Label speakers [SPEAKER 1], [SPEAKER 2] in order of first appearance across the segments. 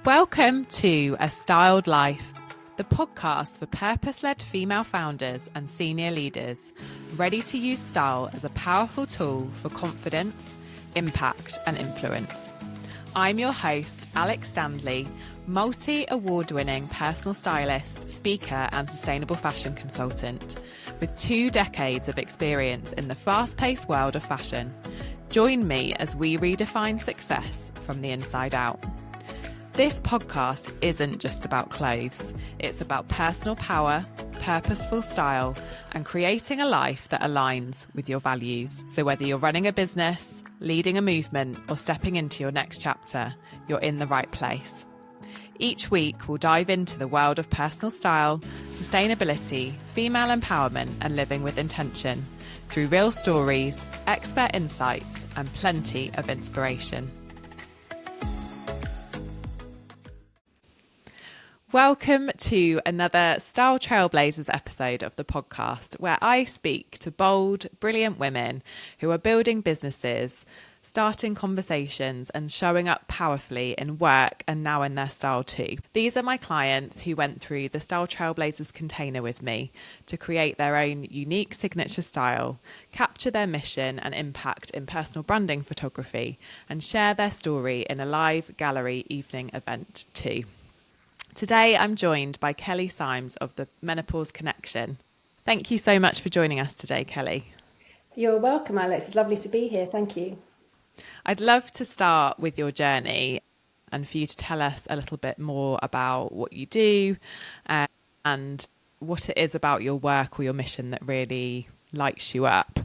[SPEAKER 1] Welcome to A Styled Life, the podcast for purpose-led female founders and senior leaders ready to use style as a powerful tool for confidence, impact and influence. I'm your host, Alex Standley, multi-award-winning personal stylist, speaker and sustainable fashion consultant with 2 decades of experience in the fast-paced world of fashion. Join me as we redefine success from the inside out. This podcast isn't just about clothes. It's about personal power, purposeful style, and creating a life that aligns with your values. So whether you're running a business, leading a movement, or stepping into your next chapter, you're in the right place. Each week, we'll dive into the world of personal style, sustainability, female empowerment, and living with intention through real stories, expert insights, and plenty of inspiration. Welcome to another Style Trailblazers episode of the podcast, where I speak to bold, brilliant women who are building businesses, starting conversations and showing up powerfully in work and now in their style too. These are my clients who went through the Style Trailblazers container with me to create their own unique signature style, capture their mission and impact in personal branding photography, and share their story in a live gallery evening event too. Today, I'm joined by Kelly Symes of the Menopause Connection. Thank you so much for joining us today, Kelly.
[SPEAKER 2] You're welcome, Alex. It's lovely to be here. Thank you.
[SPEAKER 1] I'd love to start with your journey and for you to tell us a little bit more about what you do and what it is about your work or your mission that really lights you up.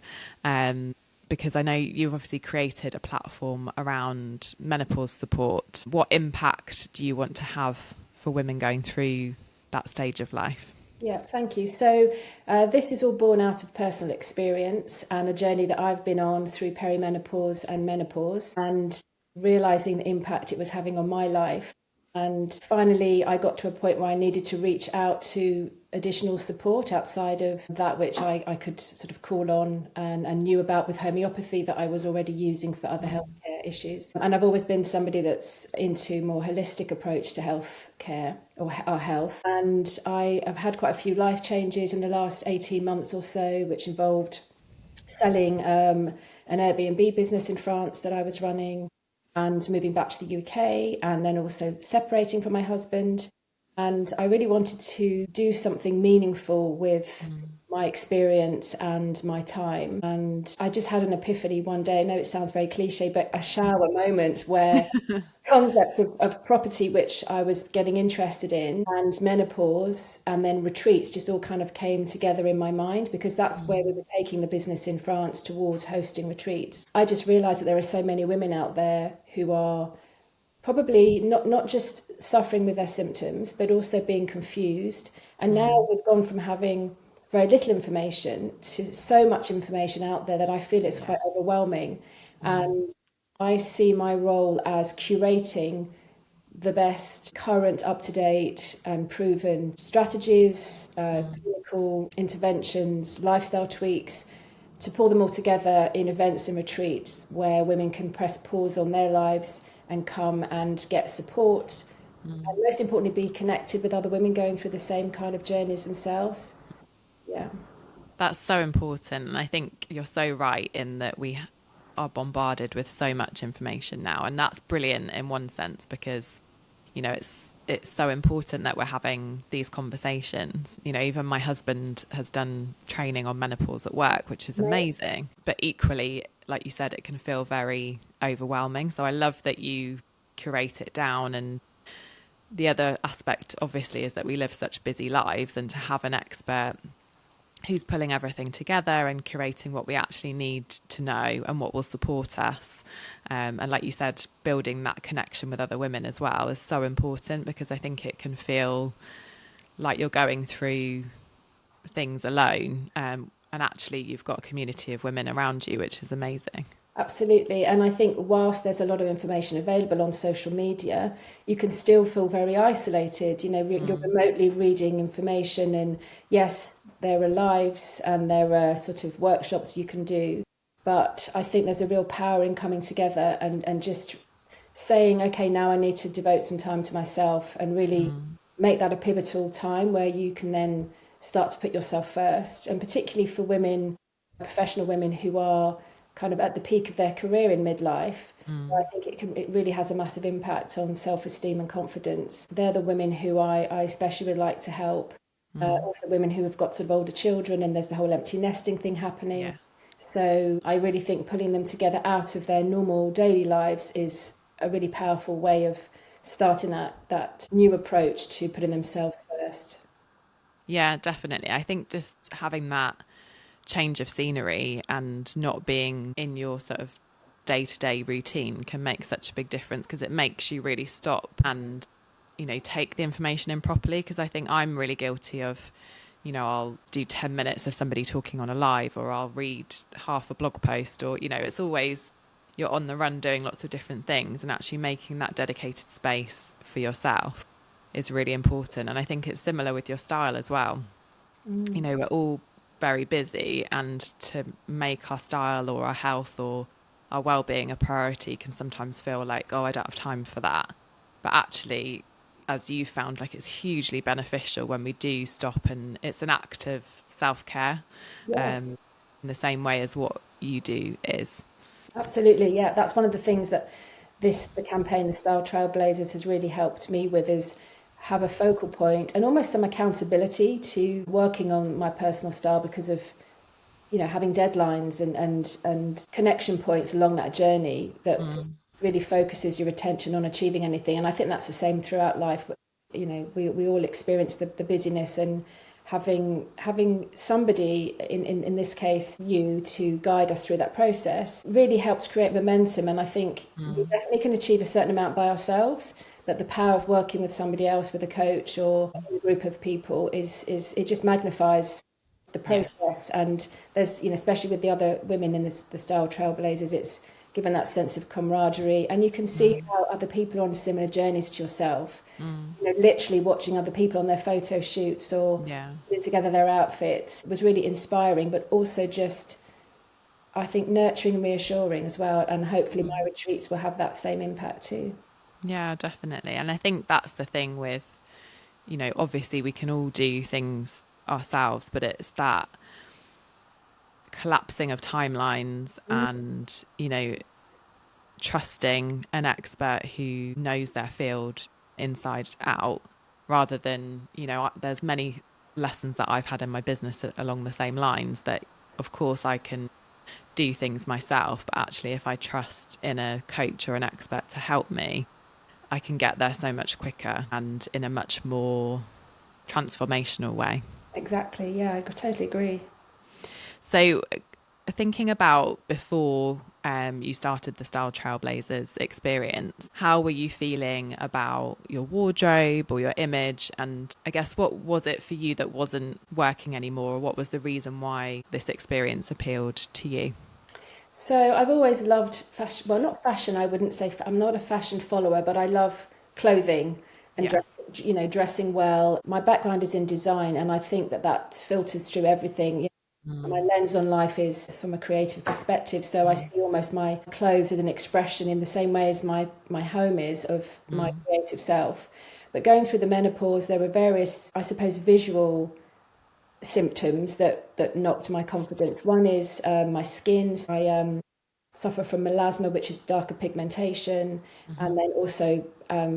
[SPEAKER 1] Because I know you've obviously created a platform around menopause support. What impact do you want to have for women going through that stage of life?
[SPEAKER 2] Yeah, thank you. So this is all born out of personal experience and a journey that I've been on through perimenopause and menopause and realizing the impact it was having on my life. And finally, I got to a point where I needed to reach out to additional support outside of that which I could sort of call on and knew about with homeopathy that I was already using for other healthcare issues. And I've always been somebody that's into more holistic approach to healthcare or our health. And I have had quite a few life changes in the last 18 months or so, which involved selling an Airbnb business in France that I was running, and moving back to the UK, and then also separating from my husband. And I really wanted to do something meaningful with my experience and my time. And I just had an epiphany one day. I know it sounds very cliche, but a shower moment where concept of property, which I was getting interested in, and menopause and then retreats just all kind of came together in my mind, because that's where we were taking the business in France, towards hosting retreats. I just realized that there are so many women out there who are probably not just suffering with their symptoms, but also being confused. And now we've gone from having very little information to so much information out there that I feel it's quite overwhelming. And I see my role as curating the best current, up-to-date and proven strategies, clinical interventions, lifestyle tweaks, to pull them all together in events and retreats where women can press pause on their lives and come and get support, and most importantly, be connected with other women going through the same kind of journeys themselves. Yeah.
[SPEAKER 1] That's so important. And I think you're so right in that we are bombarded with so much information now. And that's brilliant in one sense, because, you know, it's so important that we're having these conversations. You know, even my husband has done training on menopause at work, which is amazing. But equally, like you said, it can feel very overwhelming. So I love that you curate it down. And the other aspect, obviously, is that we live such busy lives, and to have an expert who's pulling everything together and curating what we actually need to know and what will support us. And like you said, building that connection with other women as well is so important, because I think it can feel like you're going through things alone. And actually you've got a community of women around you, which is amazing.
[SPEAKER 2] Absolutely. And I think whilst there's a lot of information available on social media, you can still feel very isolated. You know, you're remotely reading information, and yes, there are lives and there are sort of workshops you can do. But I think there's a real power in coming together and just saying, okay, now I need to devote some time to myself and really make that a pivotal time where you can then start to put yourself first. And particularly for women, professional women who are kind of at the peak of their career in midlife, I think it really has a massive impact on self-esteem and confidence. They're the women who I especially would like to help. Also women who have got sort of older children, and there's the whole empty nesting thing happening.
[SPEAKER 1] Yeah.
[SPEAKER 2] So I really think pulling them together out of their normal daily lives is a really powerful way of starting that new approach to putting themselves first.
[SPEAKER 1] Yeah, definitely. I think just having that change of scenery and not being in your sort of day-to-day routine can make such a big difference, because it makes you really stop and, take the information in properly. Because I think I'm really guilty of, I'll do 10 minutes of somebody talking on a live, or I'll read half a blog post, or, it's always you're on the run doing lots of different things, and actually making that dedicated space for yourself is really important. And I think it's similar with your style as well. We're all very busy, and to make our style or our health or our well-being a priority can sometimes feel like, oh, I don't have time for that. But actually, as you found, like, it's hugely beneficial when we do stop, and it's an act of self-care,
[SPEAKER 2] Yes,
[SPEAKER 1] in the same way as what you do is.
[SPEAKER 2] absolutely. Yeah, that's one of the things that the campaign, the Style Trailblazers, has really helped me with, is have a focal point and almost some accountability to working on my personal style, because of having deadlines and connection points along that journey that really focuses your attention on achieving anything. And I think that's the same throughout life. But we all experience the busyness, and having somebody, in this case you, to guide us through that process really helps create momentum. And I think we definitely can achieve a certain amount by ourselves, but the power of working with somebody else, with a coach or a group of people, is it just magnifies the
[SPEAKER 1] Yeah.
[SPEAKER 2] process. And there's, especially with the other women in the Style Trailblazers, it's given that sense of camaraderie, and you can see how other people are on similar journeys to yourself. Literally watching other people on their photo shoots or
[SPEAKER 1] Yeah.
[SPEAKER 2] putting together their outfits was really inspiring, but also just, I think, nurturing and reassuring as well. And hopefully my retreats will have that same impact too.
[SPEAKER 1] Yeah, definitely. And I think that's the thing with, obviously we can all do things ourselves, but it's that collapsing of timelines and, trusting an expert who knows their field inside out, rather than, there's many lessons that I've had in my business along the same lines, that of course I can do things myself, but actually if I trust in a coach or an expert to help me, I can get there so much quicker and in a much more transformational way.
[SPEAKER 2] Exactly. Yeah, I totally agree.
[SPEAKER 1] So, thinking about before you started the Style Trailblazers experience, how were you feeling about your wardrobe or your image? And I guess, what was it for you that wasn't working anymore? Or what was the reason why this experience appealed to you?
[SPEAKER 2] So I've always loved fashion. Well, not fashion, I wouldn't say. I'm not a fashion follower, but I love clothing and
[SPEAKER 1] Yeah.
[SPEAKER 2] dressing well. My background is in design, and I think that filters through everything. My lens on life is from a creative perspective, so I see almost my clothes as an expression, in the same way as my home is, of my creative self. But going through the menopause, there were various, I suppose, visual symptoms that knocked my confidence. One is my skin. I suffer from melasma, which is darker pigmentation, and then also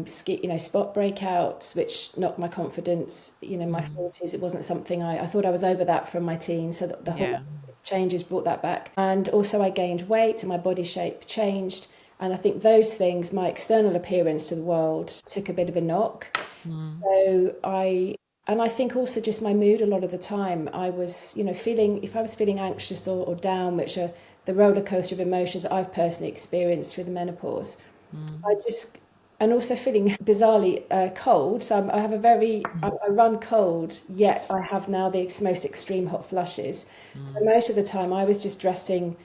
[SPEAKER 2] skin, spot breakouts, which knocked my confidence. My 40s, it wasn't something I thought I was over that from my teens, so the whole
[SPEAKER 1] Yeah.
[SPEAKER 2] changes brought that back. And also I gained weight and my body shape changed. And I think those things, my external appearance to the world, took a bit of a knock. So I think also just my mood a lot of the time. I was, feeling, if I was feeling anxious or down, which are the roller coaster of emotions that I've personally experienced through the menopause, I just, and also feeling bizarrely cold. So I have a I run cold, yet I have now the most extreme hot flushes. So most of the time I was just dressing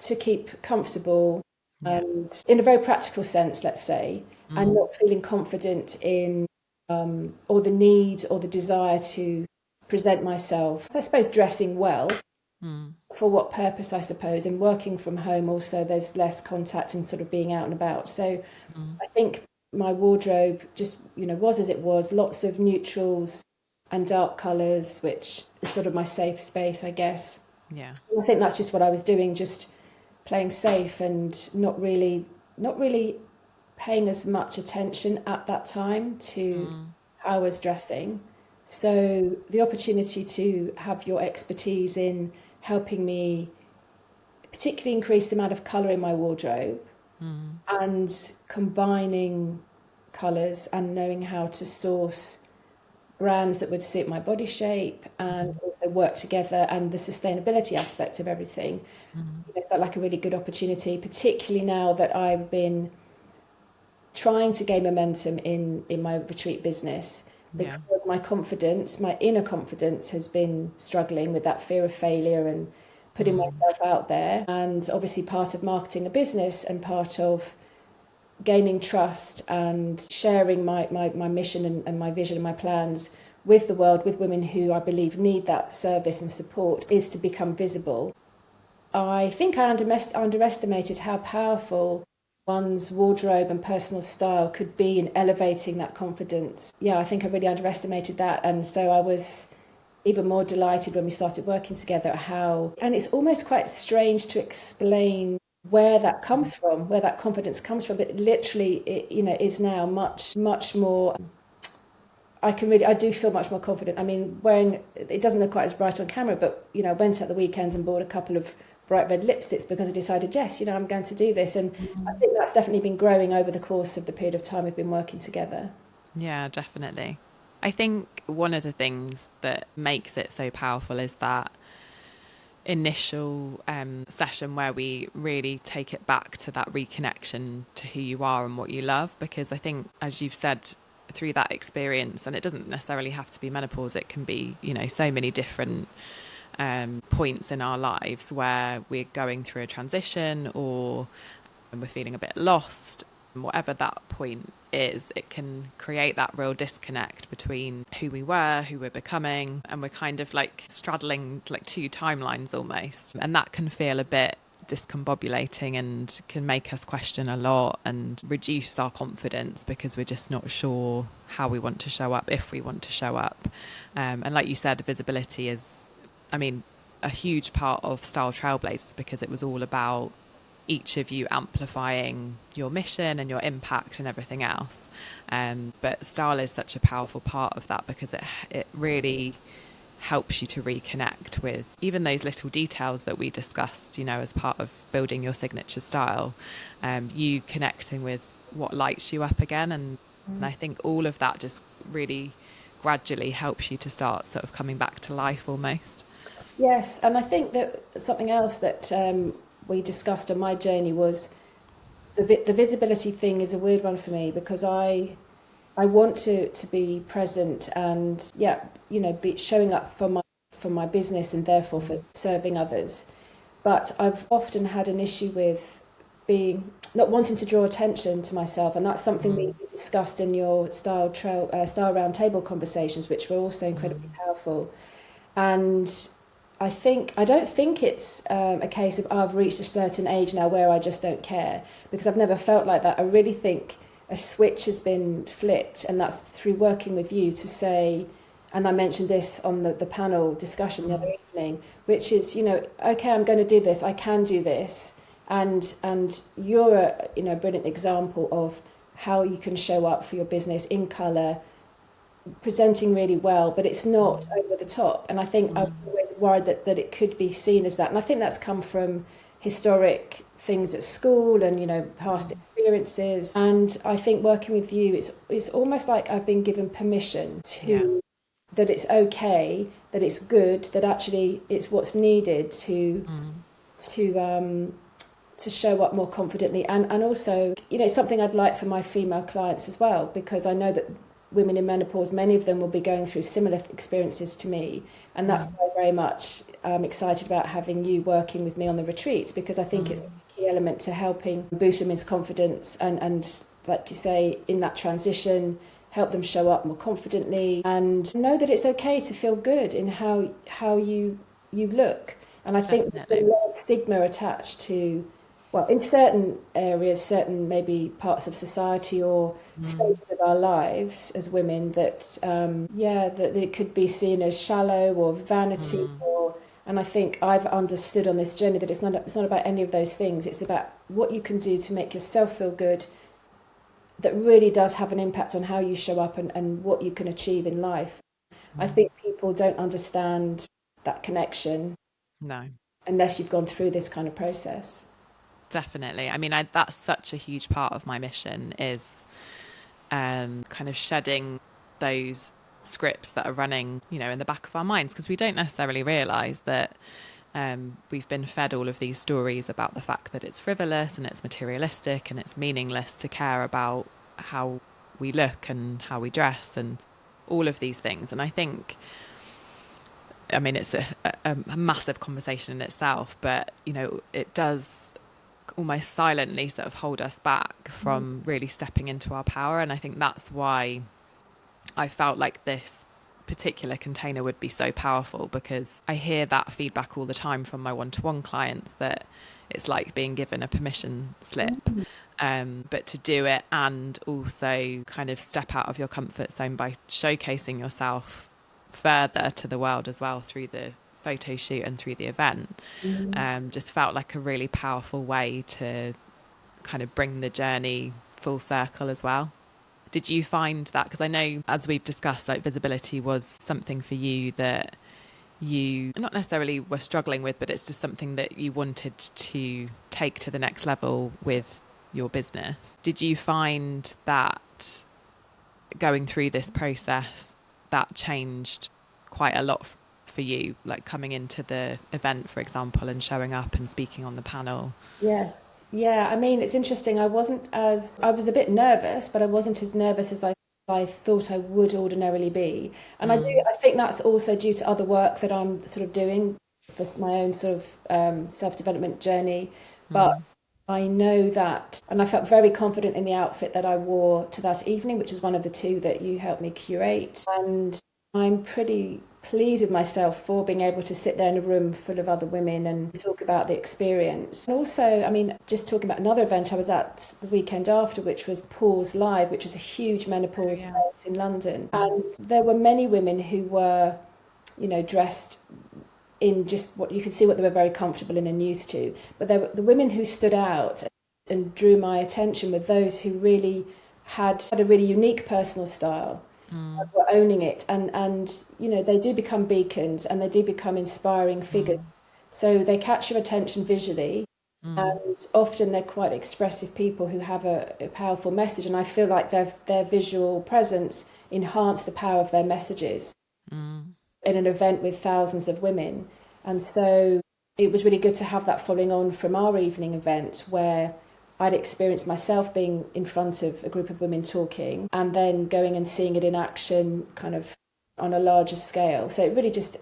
[SPEAKER 2] to keep comfortable
[SPEAKER 1] Yeah.
[SPEAKER 2] and in a very practical sense, let's say, and not feeling confident in or the need or the desire to present myself, I suppose, dressing well, For what purpose, I suppose? And working from home also, there's less contact and sort of being out and about. So I think my wardrobe just, was as it was, lots of neutrals and dark colours, which is sort of my safe space, I guess.
[SPEAKER 1] Yeah.
[SPEAKER 2] And I think that's just what I was doing, just playing safe and not really paying as much attention at that time to how I was dressing. So the opportunity to have your expertise in helping me particularly increase the amount of colour in my wardrobe and combining colours and knowing how to source brands that would suit my body shape and also work together, and the sustainability aspect of everything, felt like a really good opportunity, particularly now that I've been trying to gain momentum in my retreat business, because my inner confidence has been struggling with that fear of failure and putting myself out there. And obviously part of marketing a business and part of gaining trust and sharing my mission and my vision and my plans with the world, with women who I believe need that service and support, is to become visible. I think I underestimated how powerful one's wardrobe and personal style could be in elevating that confidence. Yeah, I think I really underestimated that. And so I was even more delighted when we started working together and it's almost quite strange to explain where that comes from, where that confidence comes from, but literally it, is now much, much more. I do feel much more confident. I mean, it doesn't look quite as bright on camera, but, I went at the weekend and bought a couple of bright red lipsticks because I decided, yes, I'm going to do this. And I think that's definitely been growing over the course of the period of time we've been working together.
[SPEAKER 1] Yeah, definitely. I think one of the things that makes it so powerful is that initial session where we really take it back to that reconnection to who you are and what you love. Because I think, as you've said, through that experience, and it doesn't necessarily have to be menopause, it can be, so many different points in our lives where we're going through a transition or we're feeling a bit lost. Whatever that point is, it can create that real disconnect between who we were, who we're becoming, and we're kind of like straddling like two timelines almost. And that can feel a bit discombobulating and can make us question a lot and reduce our confidence because we're just not sure how we want to show up, if we want to show up. And like you said, visibility is, a huge part of Style Trailblazers, because it was all about each of you amplifying your mission and your impact and everything else. But style is such a powerful part of that because it really helps you to reconnect with even those little details that we discussed, as part of building your signature style, you connecting with what lights you up again. And I think all of that just really gradually helps you to start sort of coming back to life almost.
[SPEAKER 2] Yes, and I think that something else that we discussed on my journey was the visibility thing is a weird one for me, because I want to be present and be showing up for my business and therefore for serving others. But I've often had an issue with not wanting to draw attention to myself, and that's something we discussed in your style roundtable conversations, which were also incredibly powerful. And I don't think it's a case of I've reached a certain age now where I just don't care, because I've never felt like that. I really think a switch has been flipped, and that's through working with you to say, and I mentioned this on the panel discussion the other evening, which is, okay, I'm going to do this, I can do this, and you're a brilliant example of how you can show up for your business in colour, presenting really well, but it's not over the top. And I think I was always worried that it could be seen as that. And I think that's come from historic things at school and, past experiences. And I think working with you, it's almost like I've been given permission that it's okay, that it's good, that actually it's what's needed to show up more confidently. And also, it's something I'd like for my female clients as well, because I know that women in menopause, many of them will be going through similar experiences to me, and that's why I'm very much excited about having you working with me on the retreats, because I think it's a key element to helping boost women's confidence and like you say, in that transition, help them show up more confidently and know that it's okay to feel good in how you look. And I think there's
[SPEAKER 1] Definitely.
[SPEAKER 2] a lot of stigma attached to, well, in certain areas, certain maybe parts of society or
[SPEAKER 1] Mm,
[SPEAKER 2] stages of our lives as women, that that it could be seen as shallow or vanity,
[SPEAKER 1] mm,
[SPEAKER 2] or and I think I've understood on this journey that it's not about any of those things. It's about what you can do to make yourself feel good, that really does have an impact on how you show up and what you can achieve in life. I
[SPEAKER 1] mm.
[SPEAKER 2] think people don't understand that connection
[SPEAKER 1] No,
[SPEAKER 2] unless you've gone through this kind of process.
[SPEAKER 1] definitely. I mean, that's such a huge part of my mission is kind of shedding those scripts that are running, in the back of our minds, because we don't necessarily realize that we've been fed all of these stories about the fact that it's frivolous and it's materialistic and it's meaningless to care about how we look and how we dress and all of these things. And I think, I mean, it's a massive conversation in itself, but, it does almost silently sort of hold us back from really stepping into our power. And I think that's why I felt like this particular container would be so powerful, because I hear that feedback all the time from my one-to-one clients, that it's like being given a permission slip, but to do it and also kind of step out of your comfort zone by showcasing yourself further to the world as well through the photo shoot and through the event, just felt like a really powerful way to kind of bring the journey full circle as well. Did you find that? Because I know, as we've discussed, like visibility was something for you that you not necessarily were struggling with, but it's just something that you wanted to take to the next level with your business. Did you find that going through this process that changed quite a lot for you, like coming into the event, for example, and showing up and speaking on the panel?
[SPEAKER 2] Yes. Yeah. I mean, it's interesting. I was a bit nervous, but I wasn't as nervous as I thought I would ordinarily be. And
[SPEAKER 1] Mm,
[SPEAKER 2] I think that's also due to other work that I'm sort of doing for my own sort of self-development journey. But
[SPEAKER 1] mm,
[SPEAKER 2] I know that, and I felt very confident in the outfit that I wore to that evening, which is one of the two that you helped me curate. And I'm pretty pleased with myself for being able to sit there in a room full of other women and talk about the experience. And also, I mean, just talking about another event I was at the weekend after, which was Pause Live, which was a huge
[SPEAKER 1] oh
[SPEAKER 2] menopause
[SPEAKER 1] yeah.
[SPEAKER 2] event in London. And there were many women who were, dressed in just what you could see what they were very comfortable in and used to. But there were the women who stood out and drew my attention were those who really had a really unique personal style,
[SPEAKER 1] Mm,
[SPEAKER 2] were owning it, and they do become beacons and they do become inspiring
[SPEAKER 1] mm,
[SPEAKER 2] figures. So they catch your attention visually,
[SPEAKER 1] mm,
[SPEAKER 2] and often they're quite expressive people who have a powerful message. And I feel like their visual presence enhance the power of their messages
[SPEAKER 1] mm,
[SPEAKER 2] in an event with thousands of women. And so it was really good to have that following on from our evening event, where I'd experienced myself being in front of a group of women talking and then going and seeing it in action kind of on a larger scale. So it really just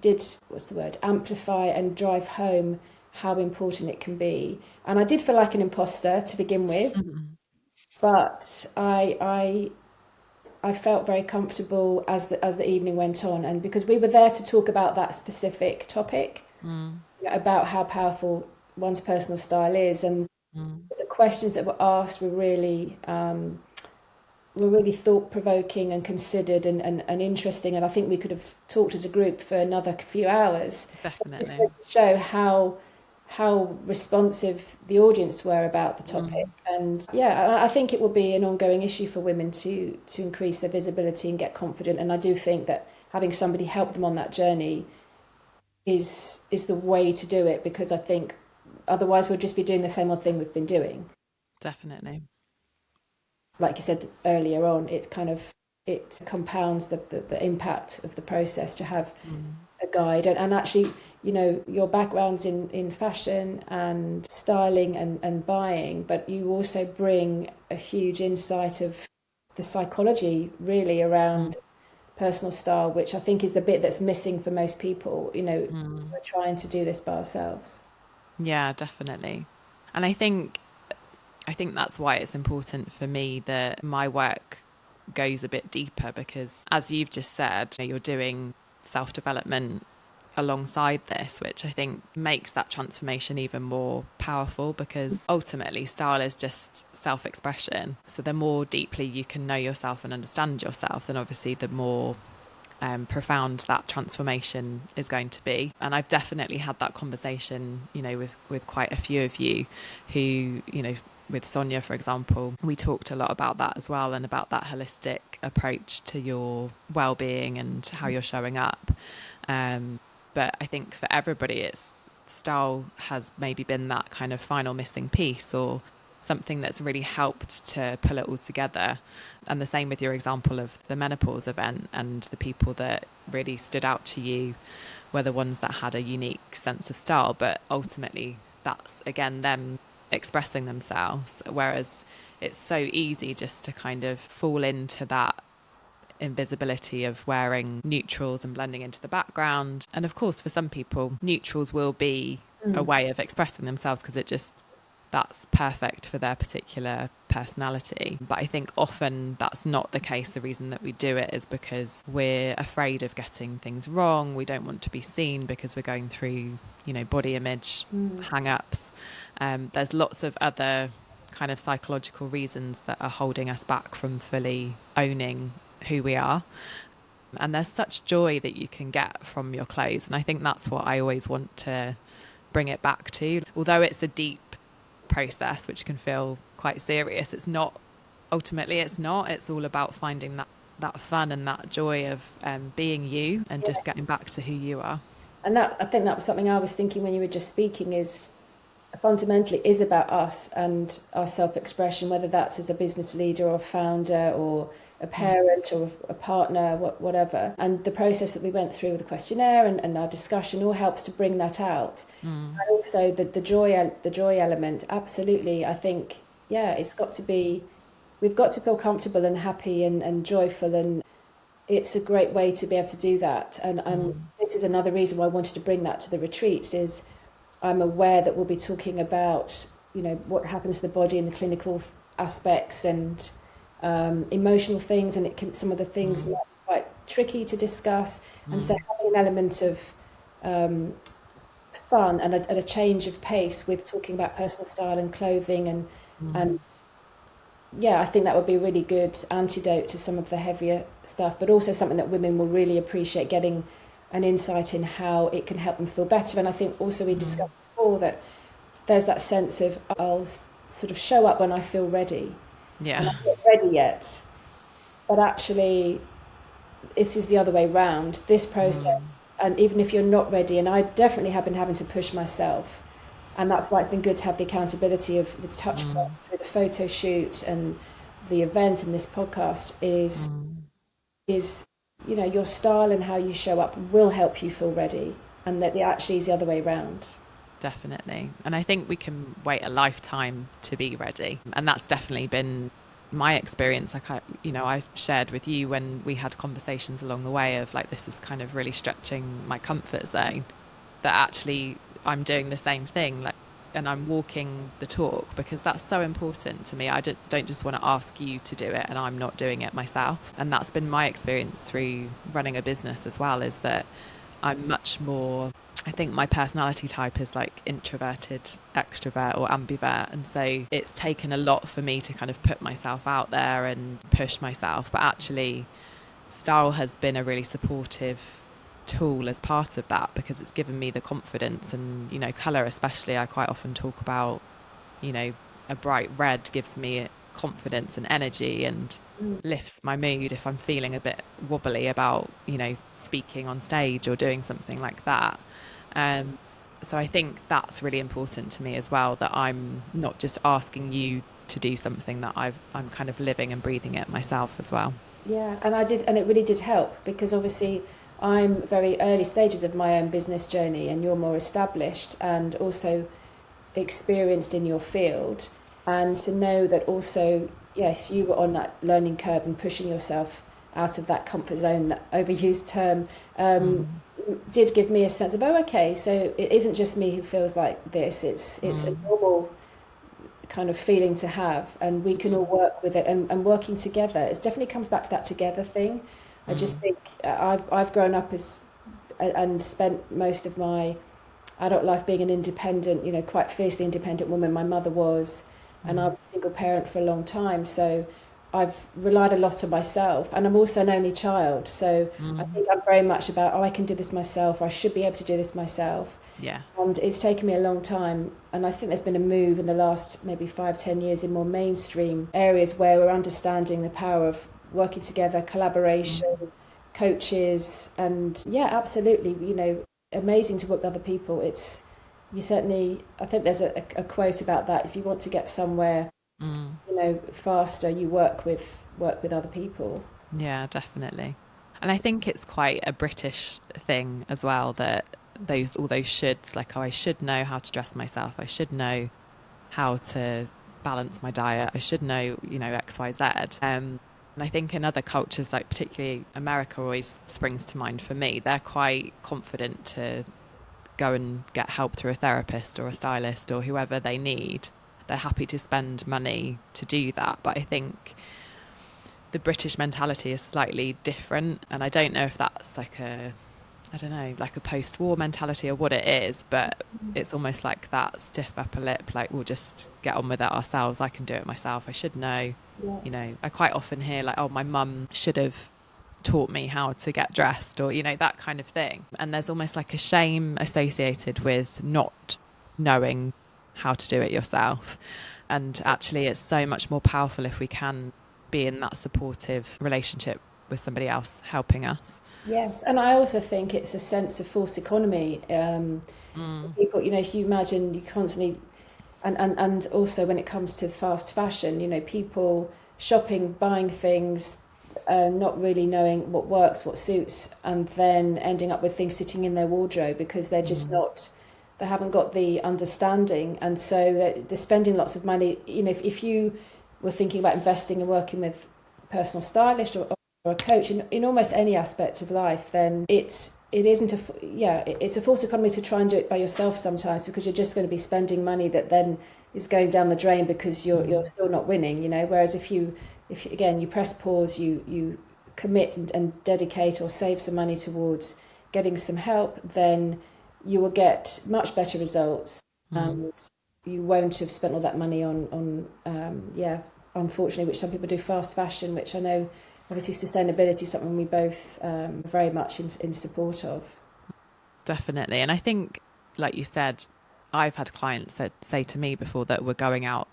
[SPEAKER 2] did, what's the word, amplify and drive home how important it can be. And I did feel like an imposter to begin with,
[SPEAKER 1] mm,
[SPEAKER 2] but I felt very comfortable as the evening went on, and because we were there to talk about that specific topic,
[SPEAKER 1] mm,
[SPEAKER 2] about how powerful one's personal style is, and
[SPEAKER 1] mm.
[SPEAKER 2] the questions that were asked were really thought provoking and considered and interesting, and I think we could have talked as a group for another few hours. So it just
[SPEAKER 1] Definitely.
[SPEAKER 2] goes to show how responsive the audience were about the topic.
[SPEAKER 1] Mm,
[SPEAKER 2] And yeah, I think it will be an ongoing issue for women to increase their visibility and get confident. And I do think that having somebody help them on that journey is the way to do it, because I think otherwise we'll just be doing the same old thing we've been doing.
[SPEAKER 1] definitely.
[SPEAKER 2] Like you said earlier on, it compounds the impact of the process to have
[SPEAKER 1] Mm,
[SPEAKER 2] a guide, and actually, your background's in fashion and styling and buying, but you also bring a huge insight of the psychology really
[SPEAKER 1] mm,
[SPEAKER 2] around personal style, which I think is the bit that's missing for most people.
[SPEAKER 1] mm.
[SPEAKER 2] We're trying to do this by ourselves.
[SPEAKER 1] Yeah, definitely. And I think that's why it's important for me that my work goes a bit deeper, because as you've just said, you're doing self-development alongside this, which I think makes that transformation even more powerful, because ultimately style is just self-expression. So the more deeply you can know yourself and understand yourself, then obviously the more profound that transformation is going to be. And I've definitely had that conversation, with quite a few of you who, with Sonia, for example, we talked a lot about that as well, and about that holistic approach to your well-being and how you're showing up. But I think for everybody, it's style has maybe been that kind of final missing piece, or something that's really helped to pull it all together. And the same with your example of the menopause event, and the people that really stood out to you were the ones that had a unique sense of style. But ultimately, that's again them expressing themselves, whereas it's so easy just to kind of fall into that invisibility of wearing neutrals and blending into the background. And of course, for some people, neutrals will be a way of expressing themselves, because that's perfect for their particular personality. But I think often that's not the case. The reason that we do it is because we're afraid of getting things wrong. We don't want to be seen because we're going through, body image hang-ups. There's lots of other kind of psychological reasons that are holding us back from fully owning who we are. And there's such joy that you can get from your clothes. And I think that's what I always want to bring it back to. Although it's a deep process which can feel quite serious, it's not. Ultimately, it's not. It's all about finding that fun and that joy of being you, and just getting back to who you are.
[SPEAKER 2] And I think that was something I was thinking when you were just speaking, is fundamentally is about us and our self-expression, whether that's as a business leader or a founder or a parent or a partner, whatever. And the process that we went through with the questionnaire and our discussion all helps to bring that out. And also the joy element, absolutely. I think, it's got to be, we've got to feel comfortable and happy and joyful, and it's a great way to be able to do that. And this is another reason why I wanted to bring that to the retreats, is I'm aware that we'll be talking about, what happens to the body and the clinical aspects and emotional things, and some of the things might be quite tricky to discuss. And so having an element of fun and a change of pace with talking about personal style and clothing and I think that would be a really good antidote to some of the heavier stuff, but also something that women will really appreciate, getting an insight in how it can help them feel better. And I think also we discussed before that there's that sense of, I'll sort of show up when I feel ready.
[SPEAKER 1] Yeah.
[SPEAKER 2] And I'm not ready yet. But actually, it is the other way round. This process, and even if you're not ready, and I definitely have been having to push myself, and that's why it's been good to have the accountability of the touch points through the photo shoot and the event and this podcast is your style and how you show up will help you feel ready, and that it actually is the other way around.
[SPEAKER 1] Definitely. And I think we can wait a lifetime to be ready. And that's definitely been my experience. Like I shared with you when we had conversations along the way of like, this is kind of really stretching my comfort zone, that actually I'm doing the same thing, like, and I'm walking the talk, because that's so important to me. I don't just want to ask you to do it and I'm not doing it myself. And that's been my experience through running a business as well, is that I'm much more, I think my personality type is like introverted, extrovert or ambivert. And so it's taken a lot for me to kind of put myself out there and push myself. But actually, style has been a really supportive tool as part of that, because it's given me the confidence. And colour especially, I quite often talk about, a bright red gives me confidence and energy and lifts my mood if I'm feeling a bit wobbly about speaking on stage or doing something like that. So I think that's really important to me as well, that I'm not just asking you to do something, that I'm kind of living and breathing it myself as well.
[SPEAKER 2] Yeah, and I did, and it really did help, because obviously I'm very early stages of my own business journey, and you're more established and also experienced in your field. And to know that also, yes, you were on that learning curve and pushing yourself out of that comfort zone, that overused term, did give me a sense of, okay, so it isn't just me who feels like this. It's a normal kind of feeling to have, and we can all work with it, and working together. It definitely comes back to that together thing. I just think I've grown up as and spent most of my adult life being an independent, quite fiercely independent woman. My mother was, and I was a single parent for a long time. So I've relied a lot on myself, and I'm also an only child. So I think I'm very much about, I can do this myself, or I should be able to do this myself.
[SPEAKER 1] Yeah.
[SPEAKER 2] And it's taken me a long time. And I think there's been a move in the last maybe 5-10 years in more mainstream areas where we're understanding the power of working together, collaboration, coaches, and yeah, absolutely, amazing to work with other people. I think there's a quote about that. If you want to get somewhere, faster, you work with other people.
[SPEAKER 1] Yeah, definitely. And I think it's quite a British thing as well, that all those shoulds, like, oh, I should know how to dress myself, I should know how to balance my diet, I should know, XYZ. And I think in other cultures, like particularly America always springs to mind for me, they're quite confident to go and get help through a therapist or a stylist or whoever they need. They're happy to spend money to do that. But I think the British mentality is slightly different. And I don't know if that's like a post-war mentality or what it is, but it's almost like that stiff upper lip, like, we'll just get on with it ourselves. I can do it myself. I should know.
[SPEAKER 2] Yeah.
[SPEAKER 1] I quite often hear like, oh, my mum should have taught me how to get dressed, or that kind of thing. And there's almost like a shame associated with not knowing how to do it yourself. And actually it's so much more powerful if we can be in that supportive relationship with somebody else helping us.
[SPEAKER 2] Yes, and I also think it's a sense of false economy. People, if you imagine you constantly, and also when it comes to fast fashion, people shopping, buying things, not really knowing what works, what suits, and then ending up with things sitting in their wardrobe because they're just not, they haven't got the understanding, and so they're spending lots of money. If you were thinking about investing and working with a personal stylist or a coach in almost any aspect of life, then it's a false economy to try and do it by yourself sometimes, because you're just going to be spending money that then is going down the drain because you're still not winning. Whereas if again you press pause, you commit and dedicate or save some money towards getting some help, then you will get much better results, and you won't have spent all that money on unfortunately, which some people do, fast fashion, which I know obviously sustainability is something we both are very much in support of.
[SPEAKER 1] Definitely. And I think, like you said, I've had clients that say to me before that we're going out,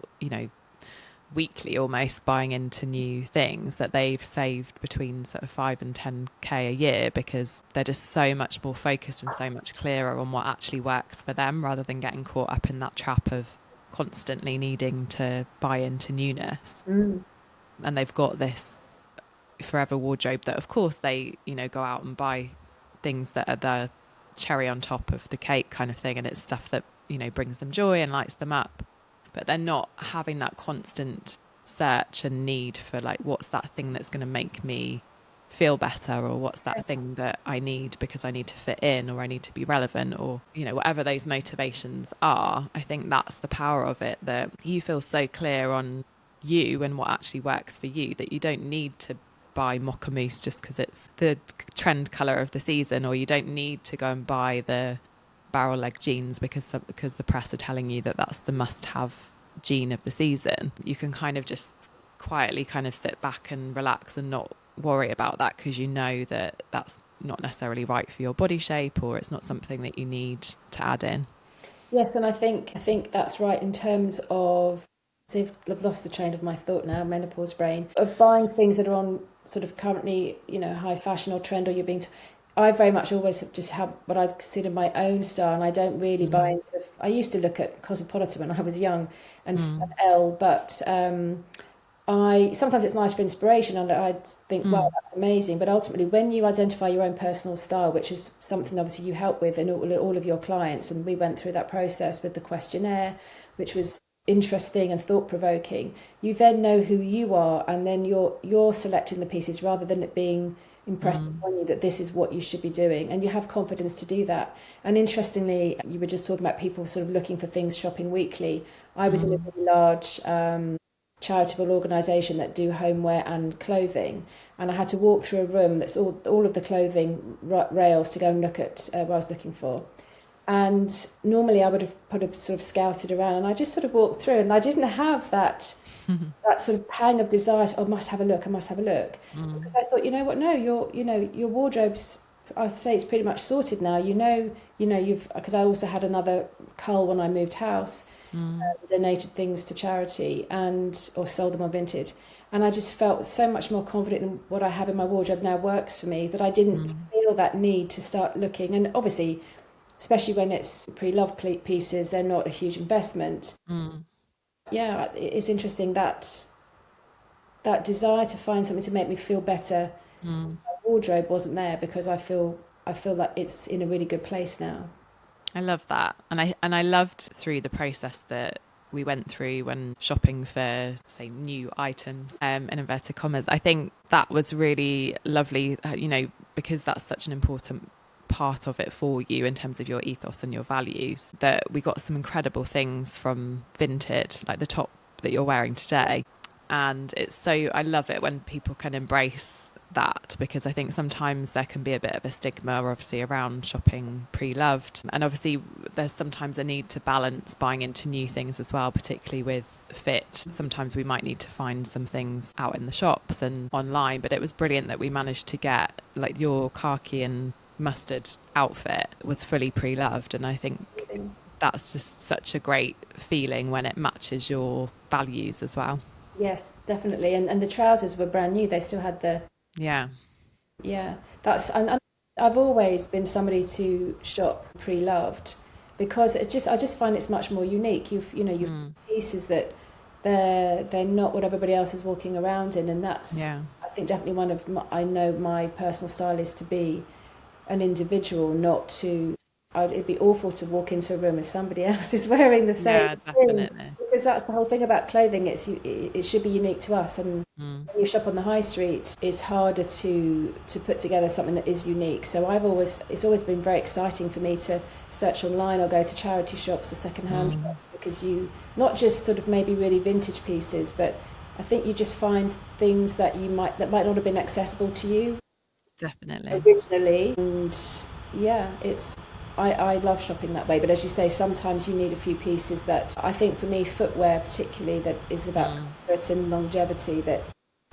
[SPEAKER 1] weekly almost, buying into new things, that they've saved between sort of 5 and 10k a year because they're just so much more focused and so much clearer on what actually works for them, rather than getting caught up in that trap of constantly needing to buy into newness. And they've got this forever wardrobe that, of course, they go out and buy things that are the cherry on top of the cake kind of thing, and it's stuff that brings them joy and lights them up, but they're not having that constant search and need for, like, what's that thing that's going to make me feel better, or what's that thing that I need because I need to fit in, or I need to be relevant, or whatever those motivations are. I think that's the power of it, that you feel so clear on you and what actually works for you, that you don't need to buy mocha mousse just because it's the trend color of the season, or you don't need to go and buy the barrel leg jeans because the press are telling you that that's the must-have jean of the season. You can kind of just quietly kind of sit back and relax and not worry about that, because that that's not necessarily right for your body shape, or it's not something that you need to add in.
[SPEAKER 2] Yes, and I think that's right in terms of, so I've lost the train of my thought now, menopause brain, of buying things that are on sort of currently, high fashion or trend, or you're being I very much always just have what I consider my own style, and I don't really buy into. I used to look at Cosmopolitan when I was young and Elle, but I sometimes it's nice for inspiration, and I think, wow, that's amazing. But ultimately, when you identify your own personal style, which is something obviously you help with in all of your clients, and we went through that process with the questionnaire, which was interesting and thought-provoking, you then know who you are, and then you're selecting the pieces rather than it being impressed upon you that this is what you should be doing, and you have confidence to do that. And interestingly, you were just talking about people sort of looking for things, shopping weekly. I was in a really large charitable organisation that do homeware and clothing, and I had to walk through a room that's all of the clothing rails to go and look at what I was looking for. And normally I would have sort of scouted around, and I just sort of walked through, and I didn't have that sort of pang of desire to, oh, I must have a look. Because I thought, you know what, no, your wardrobe's, I'd say it's pretty much sorted now. Because I also had another cull when I moved house, donated things to charity or sold them on Vinted. And I just felt so much more confident in what I have in my wardrobe now works for me, that I didn't feel that need to start looking. And obviously, especially when it's pre-loved pieces, they're not a huge investment. Yeah, it's interesting that desire to find something to make me feel better. My wardrobe wasn't there, because I feel like it's in a really good place now.
[SPEAKER 1] I love that. And I loved through the process that we went through when shopping for, say, new items, in inverted commas. I think that was really lovely, because that's such an important part of it for you in terms of your ethos and your values, that we got some incredible things from Vinted, like the top that you're wearing today. And I love it when people can embrace that, because I think sometimes there can be a bit of a stigma, obviously, around shopping pre-loved, and obviously there's sometimes a need to balance buying into new things as well, particularly with fit. Sometimes we might need to find some things out in the shops and online, but it was brilliant that we managed to get, like, your khaki and mustard outfit was fully pre-loved, and I think that's just such a great feeling when it matches your values as well.
[SPEAKER 2] Yes, definitely. And the trousers were brand new. They still had the
[SPEAKER 1] Yeah.
[SPEAKER 2] Yeah, and I've always been somebody to shop pre-loved, because I just find it's much more unique. You've pieces that they're not what everybody else is walking around in, and that's,
[SPEAKER 1] Yeah.
[SPEAKER 2] I think, definitely I know my personal style is to be an individual, not to. It'd be awful to walk into a room and somebody else is wearing the same
[SPEAKER 1] Yeah,
[SPEAKER 2] thing,
[SPEAKER 1] definitely.
[SPEAKER 2] because that's the whole thing about clothing. It should be unique to us, and when you shop on the high street, it's harder to put together something that is unique. So it's always been very exciting for me to search online or go to charity shops or secondhand shops, because you not just sort of maybe really vintage pieces, but I think you just find things that might not have been accessible to you
[SPEAKER 1] Definitely.
[SPEAKER 2] originally. And yeah, I love shopping that way. But as you say, sometimes you need a few pieces that, I think for me, footwear particularly, that is about comfort and longevity, that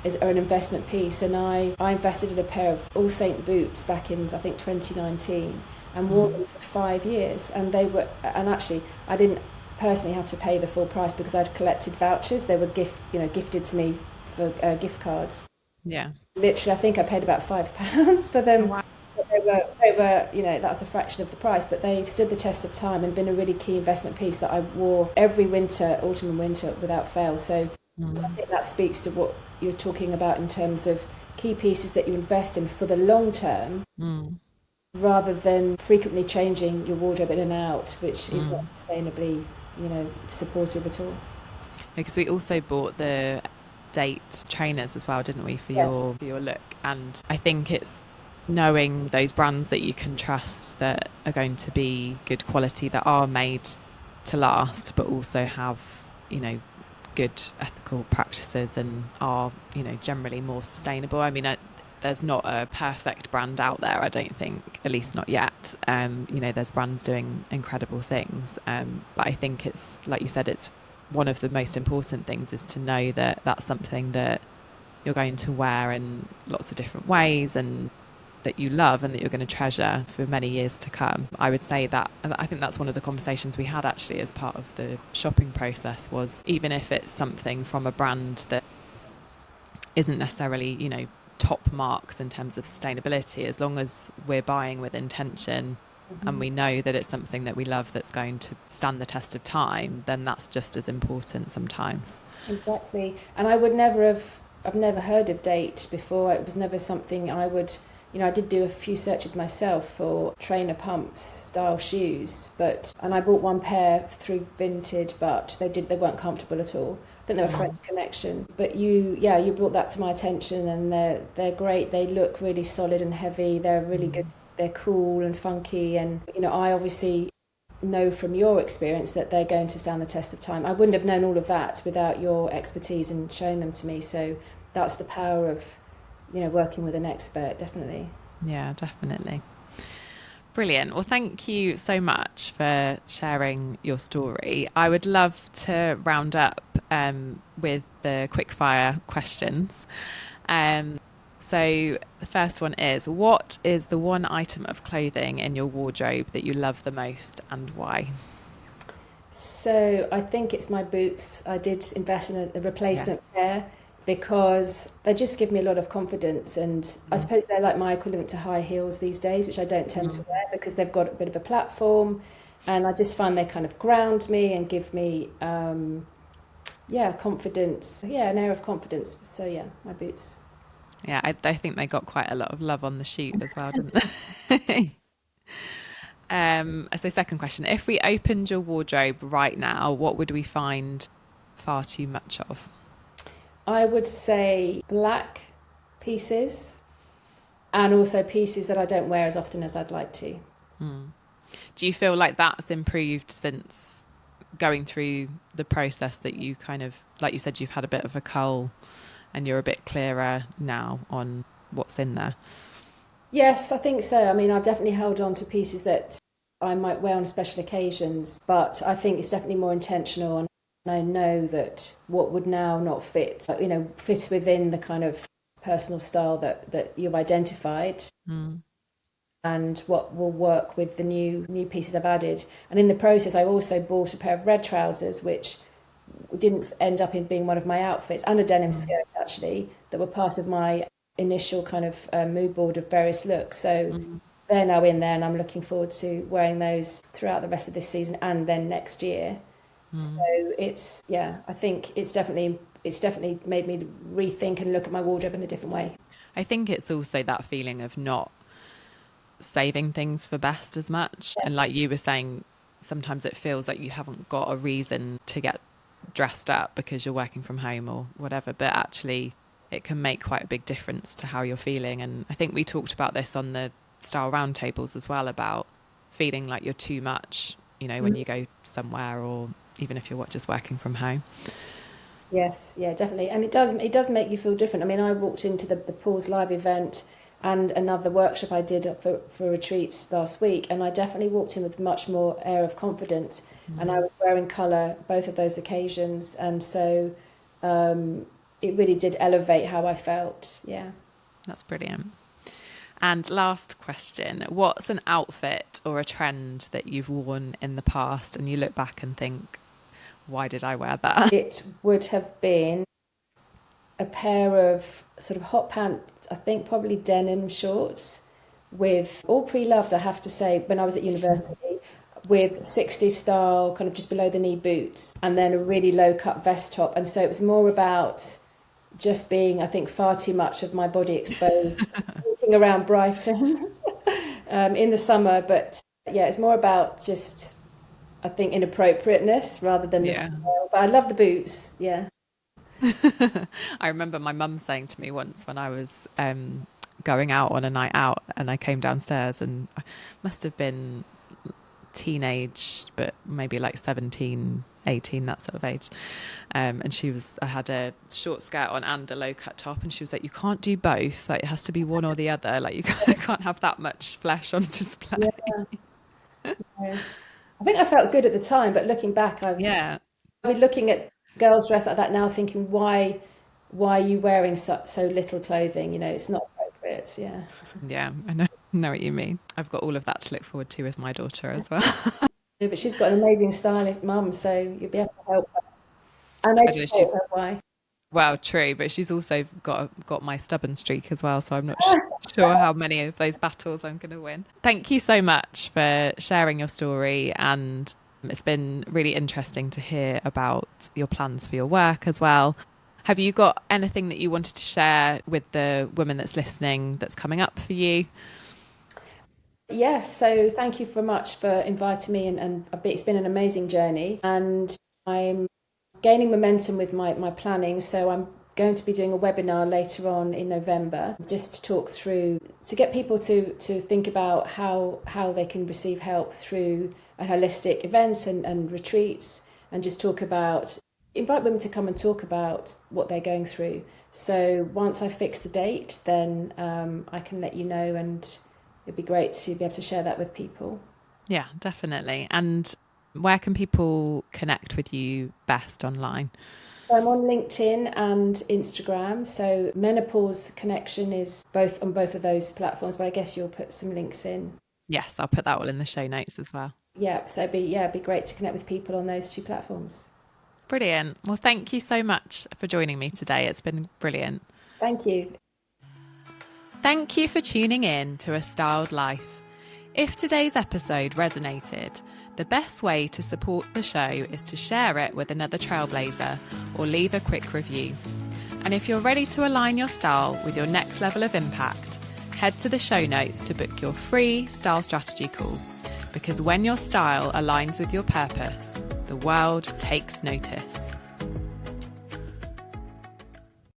[SPEAKER 2] are an investment piece. And I invested in a pair of All Saint boots back in, I think, 2019, and wore them for 5 years. And actually, I didn't personally have to pay the full price, because I'd collected vouchers. They were gifted to me for gift cards.
[SPEAKER 1] Yeah.
[SPEAKER 2] Literally, I think I paid about £5 for them.
[SPEAKER 1] Oh, wow.
[SPEAKER 2] But they were, that's a fraction of the price, but they've stood the test of time and been a really key investment piece that I wore every winter, autumn and winter, without fail. So I think that speaks to what you're talking about in terms of key pieces that you invest in for the long term, rather than frequently changing your wardrobe in and out, which is not sustainably, supportive at all.
[SPEAKER 1] Because we also bought the date trainers as well, didn't we, for
[SPEAKER 2] Yes.
[SPEAKER 1] your look? And I think it's knowing those brands that you can trust, that are going to be good quality, that are made to last, but also have, good ethical practices, and are, generally more sustainable. I mean, there's not a perfect brand out there, I don't think, at least not yet. There's brands doing incredible things, but I think it's, like you said, it's one of the most important things is to know that that's something that you're going to wear in lots of different ways, and that you love, and that you're going to treasure for many years to come. I would say that, I think that's one of the conversations we had actually as part of the shopping process, was even if it's something from a brand that isn't necessarily, top marks in terms of sustainability, as long as we're buying with intention, and we know that it's something that we love, that's going to stand the test of time, then that's just as important sometimes.
[SPEAKER 2] Exactly. And I've never heard of date before. It was never something I would, I did do a few searches myself for trainer pumps style shoes, and I bought one pair through Vinted, but they weren't comfortable at all. I think they were French Connection. But you brought that to my attention, and they're great. They look really solid and heavy. They're really good. They're cool and funky, and I obviously know from your experience that they're going to stand the test of time. I wouldn't have known all of that without your expertise and showing them to me. So that's the power of, working with an expert, definitely.
[SPEAKER 1] Yeah, definitely. Brilliant. Well, thank you so much for sharing your story. I would love to round up with the quickfire questions. So the first one is, what is the one item of clothing in your wardrobe that you love the most and why?
[SPEAKER 2] So I think it's my boots. I did invest in a
[SPEAKER 1] Yeah.
[SPEAKER 2] replacement pair because they just give me a lot of confidence. And I
[SPEAKER 1] Mm.
[SPEAKER 2] suppose they're like my equivalent to high heels these days, which I don't tend to
[SPEAKER 1] Mm.
[SPEAKER 2] wear because they've got a bit of a platform. And I just find they kind of ground me and give me, confidence. Yeah, an air of confidence. So yeah, my boots.
[SPEAKER 1] Yeah, I think they got quite a lot of love on the shoot as well, didn't they? So second question, if we opened your wardrobe right now, what would we find far too much of?
[SPEAKER 2] I would say black pieces and also pieces that I don't wear as often as I'd like to.
[SPEAKER 1] Do you feel like that's improved since going through the process that you kind of, like you said, you've had a bit of a cull and you're a bit clearer now on what's in there?
[SPEAKER 2] Yes, I think so. I mean, I've definitely held on to pieces that I might wear on special occasions, but I think it's definitely more intentional. And I know that what would now not fit, fits within the kind of personal style that you've identified
[SPEAKER 1] Mm.
[SPEAKER 2] and what will work with the new pieces I've added. And in the process, I also bought a pair of red trousers, which didn't end up in being one of my outfits, and a denim
[SPEAKER 1] Mm.
[SPEAKER 2] skirt actually, that were part of my initial kind of mood board of various looks. So
[SPEAKER 1] Mm.
[SPEAKER 2] they're now in there, and I'm looking forward to wearing those throughout the rest of this season and then next year. So
[SPEAKER 1] Mm.
[SPEAKER 2] I think it's definitely made me rethink and look at my wardrobe in a different way.
[SPEAKER 1] I think it's also that feeling of not saving things for best as much. And
[SPEAKER 2] Yes,
[SPEAKER 1] like you were saying, sometimes it feels like you haven't got a reason to get dressed up because you're working from home or whatever, but actually it can make quite a big difference to how you're feeling. And I think we talked about this on the style roundtables as well, about feeling like you're too much, when you go somewhere, or even if you're just working from home.
[SPEAKER 2] yes, yeah, definitely, and it does make you feel different. I mean, I walked into the Pools Live event and another workshop I did for retreats last week, and I definitely walked in with much more air of confidence. And I
[SPEAKER 1] Mm.
[SPEAKER 2] was wearing colour both of those occasions, and so it really did elevate how I felt. Yeah.
[SPEAKER 1] That's brilliant. And last question, what's an outfit or a trend that you've worn in the past and you look back and think, why did I wear that?
[SPEAKER 2] It would have been a pair of sort of hot pants, I think probably denim shorts with all pre-loved, I have to say, when I was at university, with 60s style kind of just below the knee boots and then a really low cut vest top. And so it was more about just being, I think, far too much of my body exposed, walking around Brighton in the summer. But yeah, it's more about just, I think, inappropriateness rather than the
[SPEAKER 1] Yeah.
[SPEAKER 2] style. But I love the boots. Yeah.
[SPEAKER 1] I remember my mum saying to me once when I was going out on a night out and I came downstairs, and I must have been teenage, but maybe like 17, 18, that sort of age. And I had a short skirt on and a low cut top. And she was like, you can't do both. Like, it has to be one or the other. Like, you can't have that much flesh on display.
[SPEAKER 2] Yeah. I think I felt good at the time, but looking back,
[SPEAKER 1] Yeah.
[SPEAKER 2] I've been looking at girls dressed like that now, thinking, why are you wearing so little clothing? It's not appropriate. Yeah.
[SPEAKER 1] Yeah. I know what you mean. I've got all of that to look forward to with my daughter as well.
[SPEAKER 2] Yeah, but she's got an amazing stylist mum, so you'll be able to help her and
[SPEAKER 1] I don't know.
[SPEAKER 2] educate her why.
[SPEAKER 1] Well, true, but she's also got my stubborn streak as well, so I'm not sure how many of those battles I'm going to win. Thank you so much for sharing your story, and it's been really interesting to hear about your plans for your work as well. Have you got anything that you wanted to share with the woman that's listening that's coming up for you?
[SPEAKER 2] Yes, so thank you very much for inviting me, and it's been an amazing journey, and I'm gaining momentum with my planning. So I'm going to be doing a webinar later on in November just to talk through, to get people to think about how they can receive help through holistic events and retreats, and just invite women to come and talk about what they're going through. So once I fix the date, then I can let you know, and it'd be great to be able to share that with people.
[SPEAKER 1] Yeah, definitely. And where can people connect with you best online?
[SPEAKER 2] I'm on LinkedIn and Instagram. So Menopause Connection is on both of those platforms, but I guess you'll put some links in.
[SPEAKER 1] Yes, I'll put that all in the show notes as well.
[SPEAKER 2] Yeah, so it'd be great to connect with people on those two platforms.
[SPEAKER 1] Brilliant. Well, thank you so much for joining me today. It's been brilliant.
[SPEAKER 2] Thank you.
[SPEAKER 1] Thank you for tuning in to A Styled Life. If today's episode resonated, the best way to support the show is to share it with another trailblazer or leave a quick review. And if you're ready to align your style with your next level of impact, head to the show notes to book your free style strategy call. Because when your style aligns with your purpose, the world takes notice.